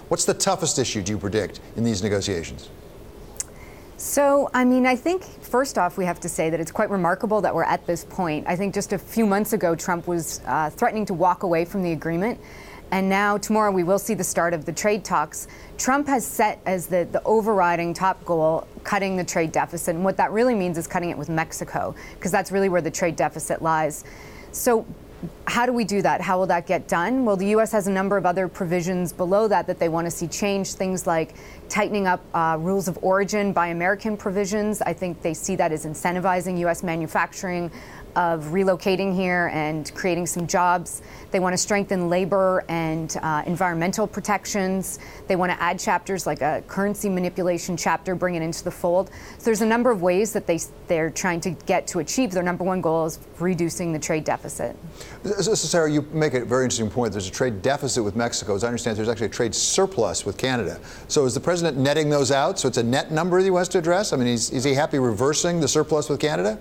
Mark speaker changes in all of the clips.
Speaker 1: What's the toughest issue, do you predict, in these negotiations?
Speaker 2: So, I mean, I think, first off, we have to say that it's quite remarkable that we're at this point. I think just a few months ago, Trump was threatening to walk away from the agreement. And now, tomorrow, we will see the start of the trade talks. Trump has set as the overriding top goal cutting the trade deficit. And what that really means is cutting it with Mexico, because that's really where the trade deficit lies. So how do we do that? How will that get done? Well, the U.S. has a number of other provisions below that they want to see change, things like tightening up rules of origin by American provisions. I think they see that as incentivizing U.S. manufacturing, of relocating here and creating some jobs. They want to strengthen labor and environmental protections. They want to add chapters like a currency manipulation chapter, bring it into the fold. So there's a number of ways that they're trying to get to achieve their number one goal is reducing the trade deficit.
Speaker 1: So, Sarah, you make a very interesting point. There's a trade deficit with Mexico. As I understand, there's actually a trade surplus with Canada. So is the president netting those out? So it's a net number he wants to address? I mean, is he happy reversing the surplus with Canada?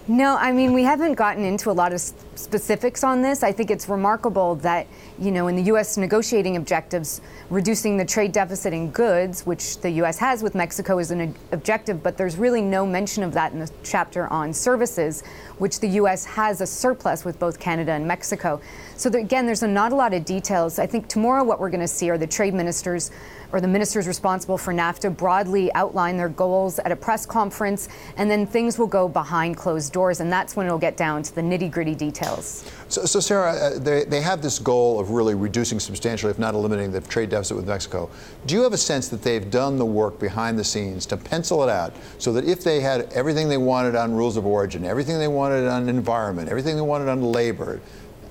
Speaker 2: No, I mean, we haven't gotten into a lot of specifics on this. I think it's remarkable that, you know, in the U.S. negotiating objectives, reducing the trade deficit in goods, which the U.S. has with Mexico, is an objective, but there's really no mention of that in the chapter on services, which the U.S. has a surplus with both Canada and Mexico. So again, there's not a lot of details. I think tomorrow what we're going to see are the trade ministers or the ministers responsible for NAFTA broadly outline their goals at a press conference, and then things will go behind closed doors, and that's when it'll get down to the nitty-gritty details.
Speaker 1: So Sarah, they have this goal of really reducing substantially, if not eliminating, the trade deficit with Mexico. Do you have a sense that they've done the work behind the scenes to pencil it out so that if they had everything they wanted on rules of origin, everything they wanted on environment, everything they wanted on labor,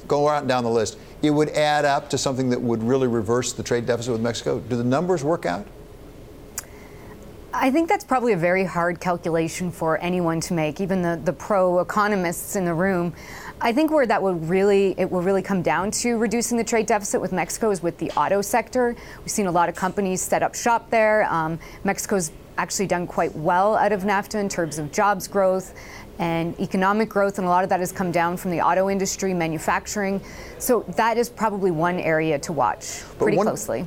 Speaker 1: go out and down the list, it would add up to something that would really reverse the trade deficit with Mexico? Do the numbers work out?
Speaker 2: I think that's probably a very hard calculation for anyone to make, even the pro-economists in the room. I think where it will really come down to reducing the trade deficit with Mexico is with the auto sector. We've seen a lot of companies set up shop there. Mexico's actually done quite well out of NAFTA in terms of jobs growth and economic growth, and a lot of that has come down from the auto industry, manufacturing. So that is probably one area to watch pretty closely.